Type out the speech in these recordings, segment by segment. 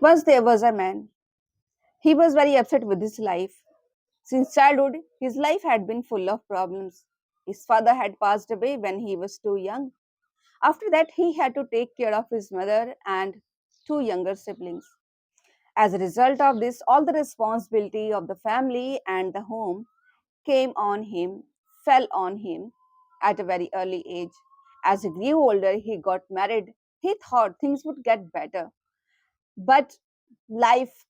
Once there was a man. He was very upset with his life. Since childhood, his life had been full of problems. His father had passed away when he was too young. After that, he had to take care of his mother and two younger siblings. As a result of this, all the responsibility of the family and the home came on him, fell on him at a very early age. As he grew older, he got married. He thought things would get better. But life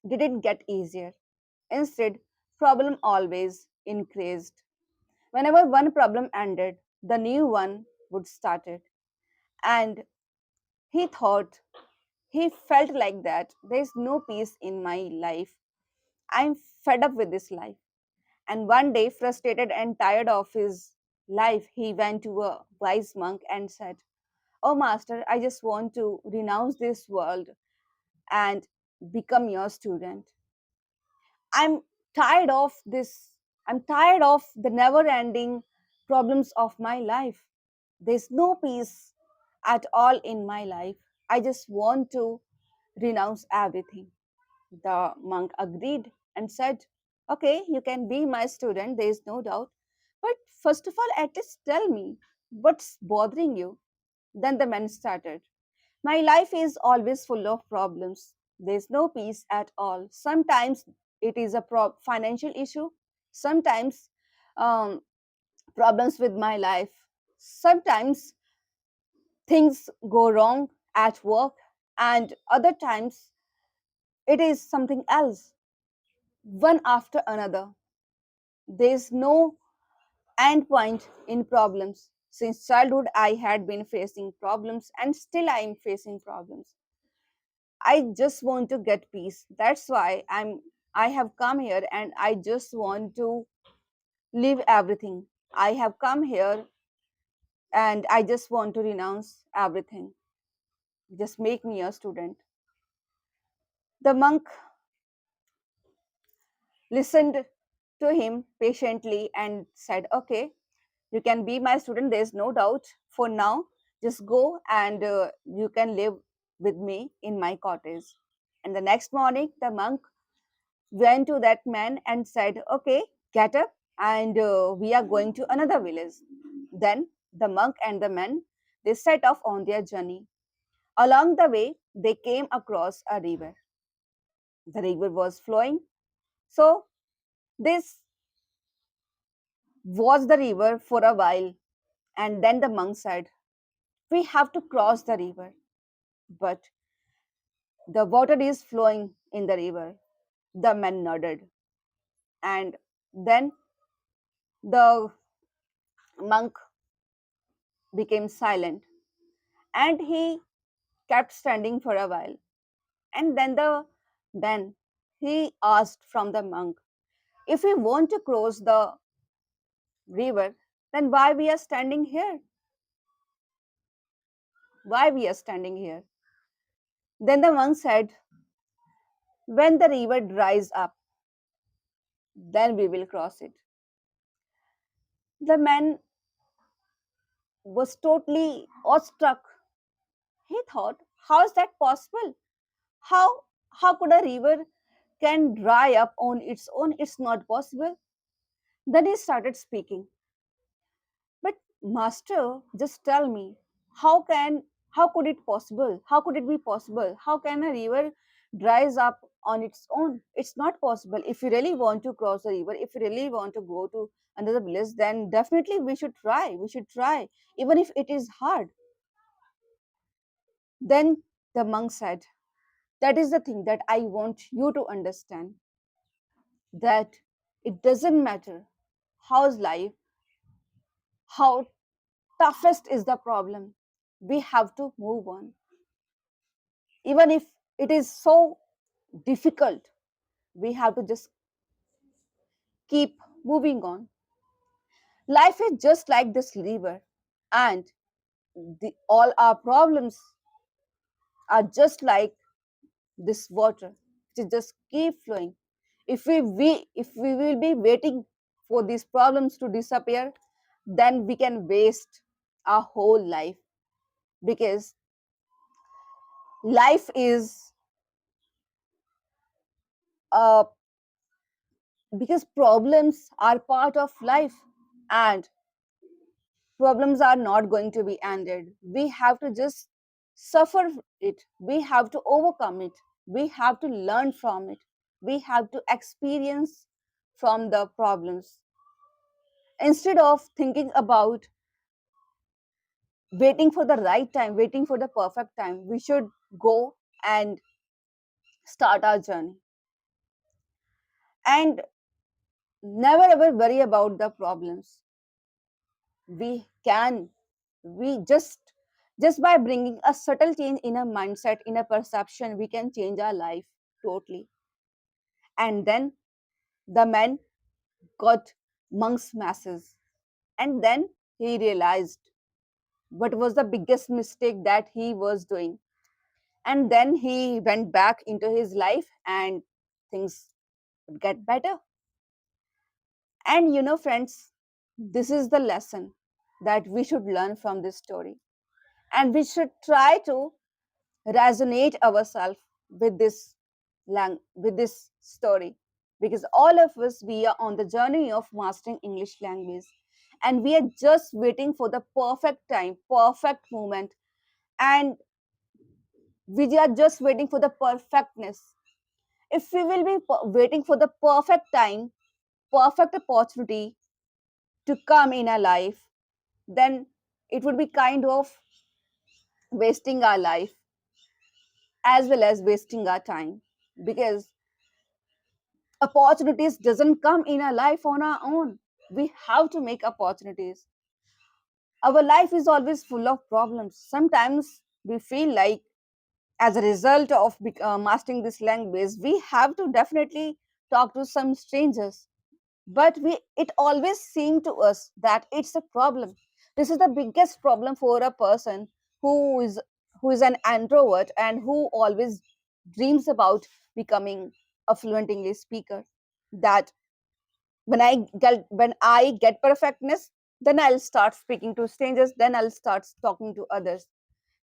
didn't get easier. Instead, problem always increased. Whenever one problem ended, the new one would start it. And he thought, he felt like that there's no peace in my life. I'm fed up with this life. And one day, frustrated and tired of his life, he went to a wise monk and said, "Oh, master, I just want to renounce this world and become your student. I'm tired of this. I'm tired of the never ending problems of my life. There's no peace at all in my life. I just want to renounce everything." The monk agreed and said, "Okay, you can be my student, there is no doubt. But first of all, at least tell me what's bothering you." Then the man started. "My life is always full of problems. There's no peace at all. Sometimes it is a financial issue, sometimes um, problems with my life, sometimes things go wrong at work, and other times it is something else, one after another. There's no end point in problems. Since childhood, I had been facing problems, and still I am facing problems. I just want to get peace. That's why I have come here and I just want to leave everything. I have come here and I just want to renounce everything. Just make me a student." The monk listened to him patiently and said, "Okay, you can be my student, there's no doubt. For now, just go and you can live with me in my cottage." And the next morning, the monk went to that man and said, "Okay, get up and we are going to another village." Then the monk and the man, they set off on their journey. Along the way, they came across a river. The river was flowing. So this watched the river for a while, and then the monk said, "We have to cross the river, but the water is flowing in the river." The man nodded, and then the monk became silent and he kept standing for a while. And then he asked from the monk, "If we want to cross the river, then why we are standing here? Why we are standing here?" Then the monk said, "When the river dries up, then we will cross it." The man was totally awestruck. He thought, how is that possible? How how could a river can dry up on its own? It's not possible. Then he started speaking. "But master, just tell me, how could it possible? How could it be possible? How can a river dries up on its own? It's not possible. If you really want to cross the river, if you really want to go to another village, then definitely we should try. We should try, even if it is hard." Then the monk said, "That is the thing that I want you to understand, that it doesn't matter how's life, how toughest is the problem, we have to move on. Even if it is so difficult, we have to just keep moving on. Life is just like this river, and all our problems are just like this water, to just keep flowing. If we will be waiting for these problems to disappear, then we can waste our whole life, because life is uh, because problems are part of life, and problems are not going to be ended. We have to just suffer it. We have to overcome it. We have to learn from it. We have to experience from the problems. Instead of thinking about waiting for the right time, waiting for the perfect time, we should go and start our journey. And never ever worry about the problems. We can, we just by bringing a subtle change in a mindset, in a perception, we can change our life totally. And then the man got monk's masses, and then he realized what was the biggest mistake that he was doing. And then he went back into his life, and things would get better. And friends, this is the lesson that we should learn from this story, and we should try to resonate ourselves with with this story, because all of us, we are on the journey of mastering English language, and we are just waiting for the perfect time, perfect moment, and we are just waiting for the perfectness. If we will be waiting for the perfect time, perfect opportunity to come in our life, then it would be kind of wasting our life as well as wasting our time, because opportunities doesn't come in our life on our own. We have to make opportunities. Our life is always full of problems. Sometimes we feel like, as a result of mastering this language, we have to definitely talk to some strangers, but we it always seemed to us that it's a problem. This is the biggest problem for a person who is who is an introvert and who always dreams about becoming a fluent English speaker, that when I get perfectness, then I'll start speaking to strangers, then I'll start talking to others.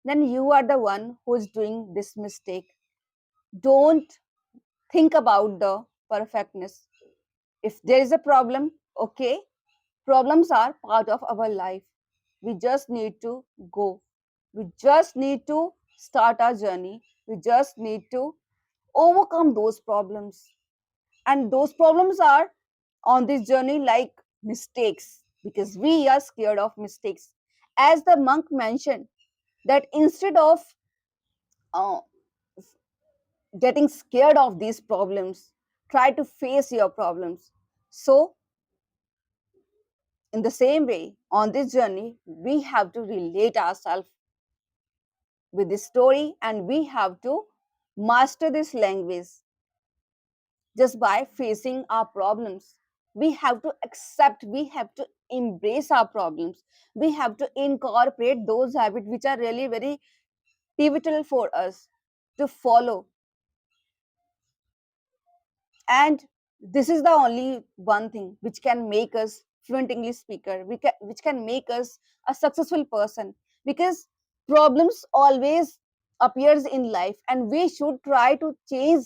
Then you are the one who is doing this mistake. Don't think about the perfectness. If there is a problem, okay, problems are part of our life. We just need to go. We just need to start our journey. We just need to overcome those problems. And those problems are on this journey like mistakes, because we are scared of mistakes. As the monk mentioned, that instead of uh, getting scared of these problems, try to face your problems. So, in the same way, on this journey, we have to relate ourselves with this story, and we have to master this language just by facing our problems. We have to accept, we have to embrace our problems. We have to incorporate those habits which are really very pivotal for us to follow. And this is the only one thing which can make us fluent English speaker, which can make us a successful person, because problems always appears in life, and we should try to change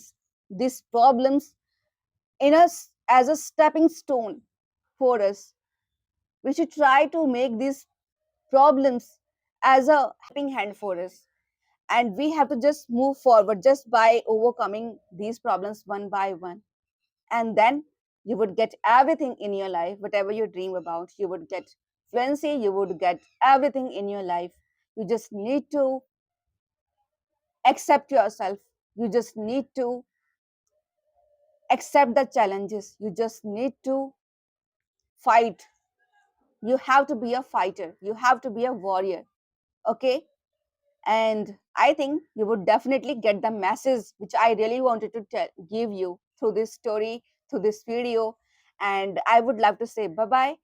these problems in us as a stepping stone for us. We should try to make these problems as a helping hand for us, and we have to just move forward just by overcoming these problems one by one. And then you would get everything in your life, whatever you dream about. You would get fluency, you would get everything in your life. You just need to accept yourself. You just need to accept the challenges. You just need to fight. You have to be a fighter, you have to be a warrior. Okay. And I think you would definitely get the message which I really wanted to give you through this story, through this video. And I would love to say bye bye.